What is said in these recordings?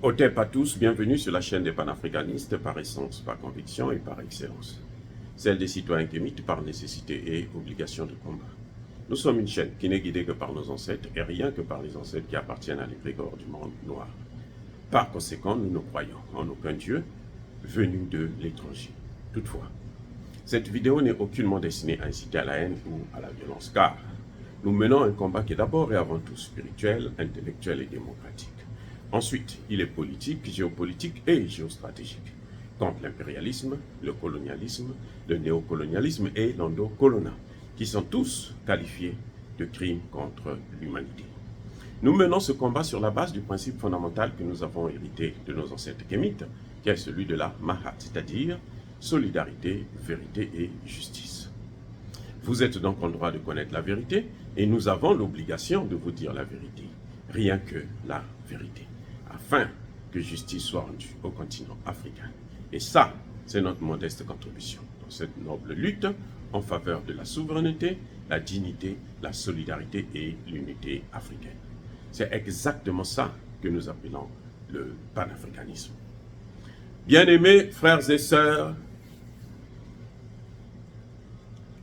Otep à tous, bienvenue sur la chaîne des panafricanistes par essence, par conviction et par excellence. Celle des citoyens kémites par nécessité et obligation de combat. Nous sommes une chaîne qui n'est guidée que par nos ancêtres et rien que par les ancêtres qui appartiennent à l'égrégore du monde noir. Par conséquent, nous ne croyons en aucun Dieu venu de l'étranger. Toutefois, cette vidéo n'est aucunement destinée à inciter à la haine ou à la violence, car nous menons un combat qui est d'abord et avant tout spirituel, intellectuel et démocratique. Ensuite, il est politique, géopolitique et géostratégique, contre l'impérialisme, le colonialisme, le néocolonialisme et l'endocolona, qui sont tous qualifiés de crimes contre l'humanité. Nous menons ce combat sur la base du principe fondamental que nous avons hérité de nos ancêtres kémites, qui est celui de la Mahat, c'est-à-dire solidarité, vérité et justice. Vous êtes donc en droit de connaître la vérité et nous avons l'obligation de vous dire la vérité, rien que la vérité, afin que justice soit rendue au continent africain. Et ça, c'est notre modeste contribution dans cette noble lutte en faveur de la souveraineté, la dignité, la solidarité et l'unité africaine. C'est exactement ça que nous appelons le panafricanisme. Bien-aimés frères et sœurs,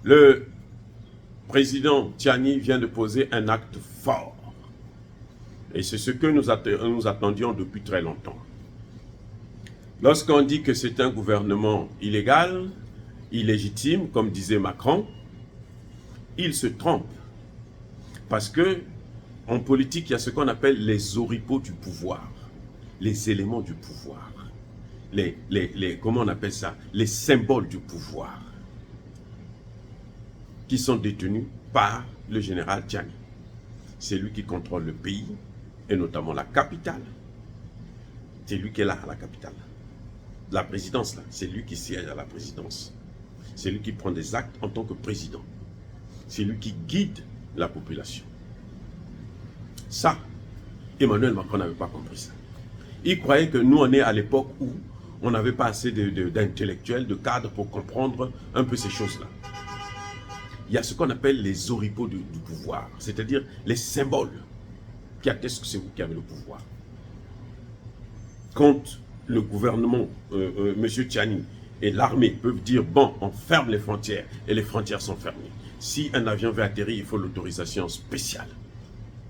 le président Tiani vient de poser un acte fort. Et c'est ce que nous attendions depuis très longtemps. Lorsqu'on dit que c'est un gouvernement illégal, illégitime, comme disait Macron, il se trompe. Parce que en politique, il y a ce qu'on appelle les oripeaux du pouvoir, les éléments du pouvoir, comment on appelle ça, les symboles du pouvoir, qui sont détenus par le général Tiani. C'est lui qui contrôle le pays, et notamment la capitale. C'est lui qui est là, à la capitale. La présidence, là, c'est lui qui siège à la présidence. C'est lui qui prend des actes en tant que président. C'est lui qui guide la population. Ça, Emmanuel Macron n'avait pas compris ça. Il croyait que nous, on est à l'époque où on n'avait pas assez d'intellectuels, de cadres pour comprendre un peu ces choses-là. Il y a ce qu'on appelle les oripeaux du pouvoir, c'est-à-dire les symboles qui attestent que c'est vous qui avez le pouvoir. Quand le gouvernement, M. Tiani et l'armée peuvent dire, bon, on ferme les frontières, et les frontières sont fermées. Si un avion veut atterrir, il faut l'autorisation spéciale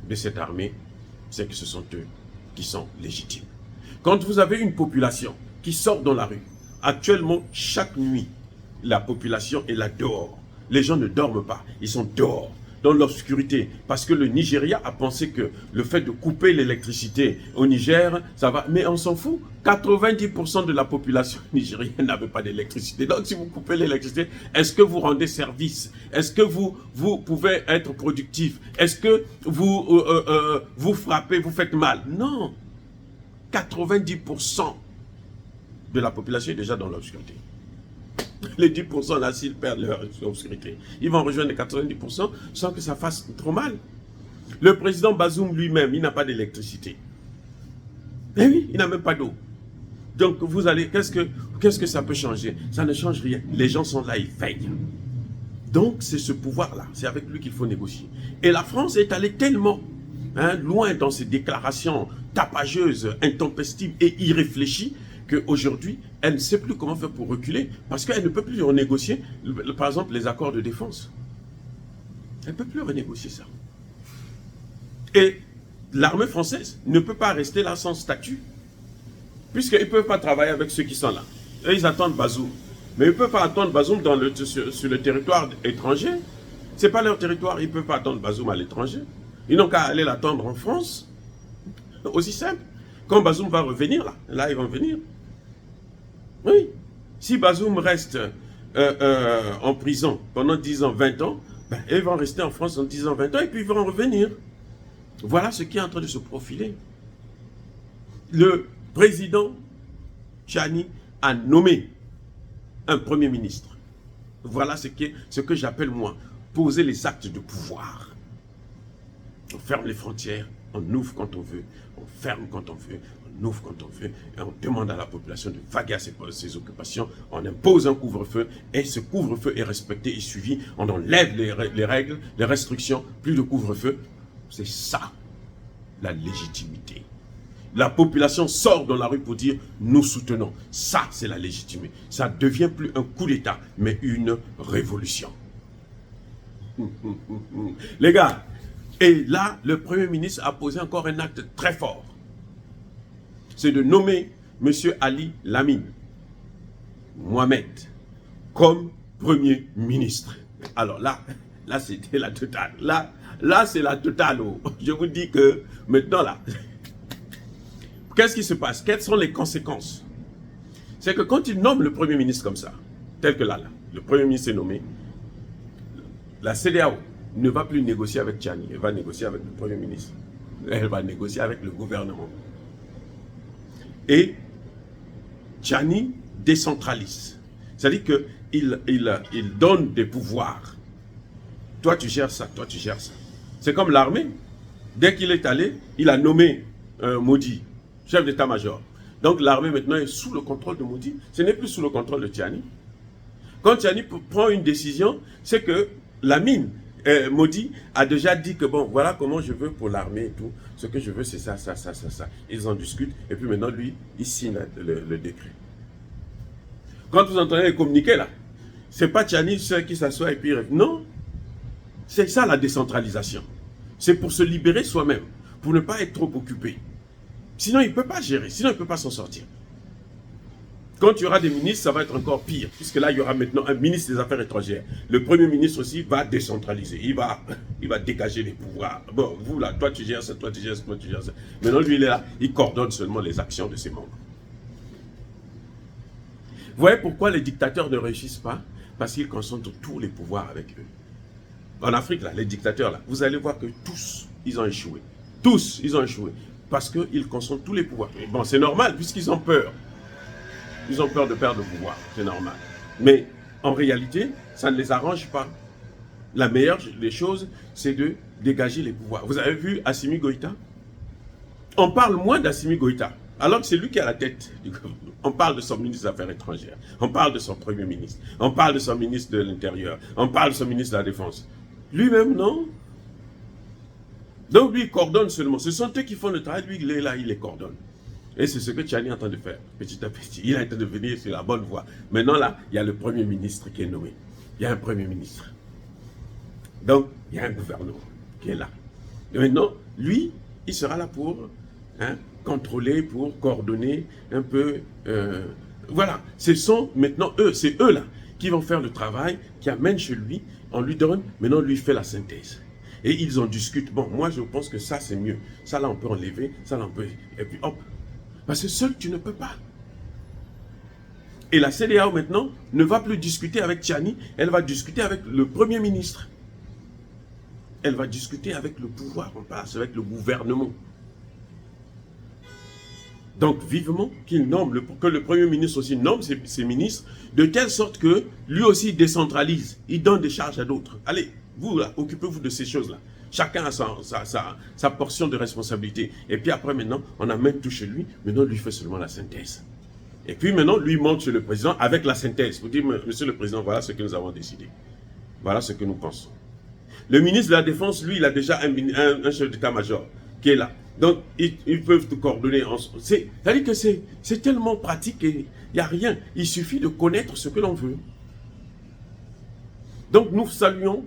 de cette armée, c'est que ce sont eux qui sont légitimes. Quand vous avez une population qui sort dans la rue, actuellement, chaque nuit, la population est là dehors. Les gens ne dorment pas, ils sont dehors, dans l'obscurité, parce que le Nigeria a pensé que le fait de couper l'électricité au Niger, ça va, mais on s'en fout. 90% de la population nigérienne n'avait pas d'électricité. Donc si vous coupez l'électricité, est-ce que vous rendez service? Est-ce que vous pouvez être productif? Est-ce que vous frappez, vous faites mal? Non. 90% de la population est déjà dans l'obscurité. Les 10% là, s'ils perdent leur obscurité, ils vont rejoindre les 90% sans que ça fasse trop mal. Le président Bazoum lui-même, il n'a pas d'électricité. Eh oui, il n'a même pas d'eau. Donc vous allez, qu'est-ce que ça peut changer? Ça ne change rien. Les gens sont là, ils veillent. Donc c'est ce pouvoir-là, c'est avec lui qu'il faut négocier. Et la France est allée tellement loin dans ses déclarations tapageuses, intempestives et irréfléchies, qu'aujourd'hui, elle ne sait plus comment faire pour reculer, parce qu'elle ne peut plus renégocier, par exemple, les accords de défense. Elle ne peut plus renégocier ça. Et l'armée française ne peut pas rester là sans statut, puisqu'ils ne peuvent pas travailler avec ceux qui sont là. Et ils attendent Bazoum. Mais ils ne peuvent pas attendre Bazoum sur le territoire étranger. Ce n'est pas leur territoire, ils ne peuvent pas attendre Bazoum à l'étranger. Ils n'ont qu'à aller l'attendre en France. Aussi simple. Quand Bazoum va revenir, là ils vont venir. Oui. Si Bazoum reste en prison pendant 10 ans, 20 ans, ben, ils vont rester en France en 10 ans, 20 ans et puis ils vont revenir. Voilà ce qui est en train de se profiler. Le président Tiani a nommé un premier ministre. Voilà ce que j'appelle moi, poser les actes de pouvoir. On ferme les frontières, on ouvre quand on veut, on ferme quand on veut, on ouvre quand on veut, et on demande à la population de vaguer à ses occupations, on impose un couvre-feu, et ce couvre-feu est respecté et suivi, on enlève les règles, les restrictions, plus de couvre-feu. C'est ça, la légitimité. La population sort dans la rue pour dire « nous soutenons ». Ça, c'est la légitimité. Ça ne devient plus un coup d'État, mais une révolution. Les gars, et là, le Premier ministre a posé encore un acte très fort. C'est de nommer M. Ali Lamine Mohamed comme Premier ministre. Alors là c'était la totale. Là c'est la totale. Je vous dis que maintenant là, qu'est-ce qui se passe? Quelles sont les conséquences? C'est que quand il nomme le Premier ministre comme ça, tel que là, le Premier ministre est nommé, la CEDEAO ne va plus négocier avec Tchani, elle va négocier avec le Premier ministre. Elle va négocier avec le gouvernement. Et Tchani décentralise. C'est-à-dire qu'il donne des pouvoirs. Toi, tu gères ça, toi, tu gères ça. C'est comme l'armée. Dès qu'il est allé, il a nommé Modi, chef d'état-major. Donc l'armée maintenant est sous le contrôle de Modi. Ce n'est plus sous le contrôle de Tchani. Quand Tchani prend une décision, c'est que Lamine, Modi a déjà dit que bon, voilà comment je veux pour l'armée et tout. Ce que je veux, c'est ça, ça, ça, ça, ça. Ils en discutent et puis maintenant, lui, il signe le décret. Quand vous entendez les communiqués là, c'est pas Tchani qui s'assoit et puis non. C'est ça la décentralisation. C'est pour se libérer soi-même, pour ne pas être trop occupé. Sinon, il ne peut pas gérer, sinon il ne peut pas s'en sortir. Quand il y aura des ministres, ça va être encore pire, puisque là, il y aura maintenant un ministre des Affaires étrangères. Le Premier ministre aussi va décentraliser, il va dégager les pouvoirs. Bon, vous là, toi tu gères ça, toi tu gères ça, toi tu gères ça. Maintenant, lui, il est là, il coordonne seulement les actions de ses membres. Vous voyez pourquoi les dictateurs ne réussissent pas? Parce qu'ils concentrent tous les pouvoirs avec eux. En Afrique, là, les dictateurs, là, vous allez voir que tous, ils ont échoué. Tous, ils ont échoué. Parce qu'ils concentrent tous les pouvoirs. Et bon, c'est normal, puisqu'ils ont peur. Ils ont peur de perdre le pouvoir, c'est normal. Mais en réalité, ça ne les arrange pas. La meilleure des choses, c'est de dégager les pouvoirs. Vous avez vu Assimi Goïta? On parle moins d'Assimi Goïta, alors que c'est lui qui a la tête du gouvernement. On parle de son ministre des Affaires étrangères, on parle de son Premier ministre, on parle de son ministre de l'Intérieur, on parle de son ministre de la Défense. Lui-même, non. Donc lui, il coordonne seulement. Ce sont eux qui font le travail, lui, il est là, il les coordonne. Et c'est ce que Tchani est en train de faire, petit à petit. Il est en train de venir sur la bonne voie. Maintenant, là, il y a le Premier ministre qui est nommé. Il y a un Premier ministre. Donc, il y a un gouvernement qui est là. Et maintenant, lui, il sera là pour contrôler, pour coordonner un peu. Voilà, ce sont maintenant eux, c'est eux là, qui vont faire le travail, qui amènent chez lui, on lui donne, maintenant lui fait la synthèse. Et ils en discutent. Bon, moi je pense que ça c'est mieux. Ça là on peut enlever, ça là on peut. Et puis hop. Parce que seul tu ne peux pas. Et la CEDEAO maintenant ne va plus discuter avec Tchani, elle va discuter avec le Premier ministre. Elle va discuter avec le pouvoir en place, avec le gouvernement. Donc vivement qu'il nomme, que le Premier ministre aussi nomme ses ministres, de telle sorte que lui aussi décentralise, il donne des charges à d'autres. Allez, vous là, occupez-vous de ces choses-là. Chacun a sa portion de responsabilité. Et puis après maintenant, on amène tout chez lui, maintenant lui fait seulement la synthèse. Et puis maintenant, lui monte chez le président avec la synthèse. Pour dire, monsieur le président, voilà ce que nous avons décidé. Voilà ce que nous pensons. Le ministre de la Défense, lui, il a déjà un chef d'état-major qui est là. Donc, ils peuvent tout coordonner. C'est-à-dire que c'est tellement pratique et il n'y a rien. Il suffit de connaître ce que l'on veut. Donc, nous saluons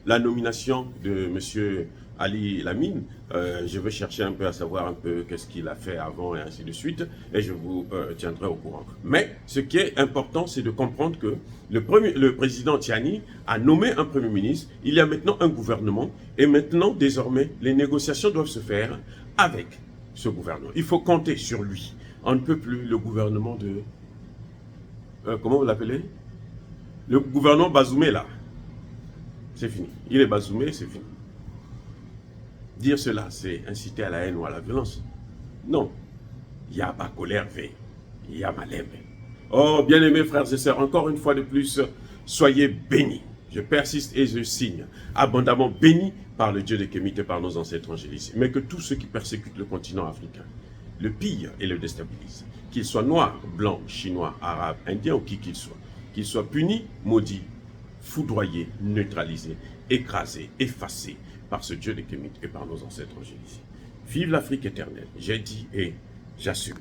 la nomination de M. Ali Lamine. Je vais chercher un peu à savoir un peu qu'est-ce qu'il a fait avant et ainsi de suite. Et je vous tiendrai au courant. Mais ce qui est important, c'est de comprendre que le président Tchani a nommé un Premier ministre. Il y a maintenant un gouvernement. Et maintenant, désormais, les négociations doivent se faire avec ce gouvernement. Il faut compter sur lui. On ne peut plus le gouvernement de... comment vous l'appelez? Le gouvernement Bazoumé, là. C'est fini. Il est Bazoumé, c'est fini. Dire cela, c'est inciter à la haine ou à la violence. Non. Il y a ma colère, il y a ma lèvre. Oh, bien-aimés frères et sœurs, encore une fois de plus, soyez bénis. Je persiste et je signe, abondamment bénis par le Dieu de Kémite et par nos ancêtres angéliques. Mais que tous ceux qui persécutent le continent africain, le pillent et le déstabilisent, qu'ils soient noirs, blancs, chinois, arabes, indiens ou qui qu'ils soient punis, maudits, foudroyés, neutralisés, écrasés, effacés par ce Dieu de Kémite et par nos ancêtres angéliques. Vive l'Afrique éternelle. J'ai dit et j'assume.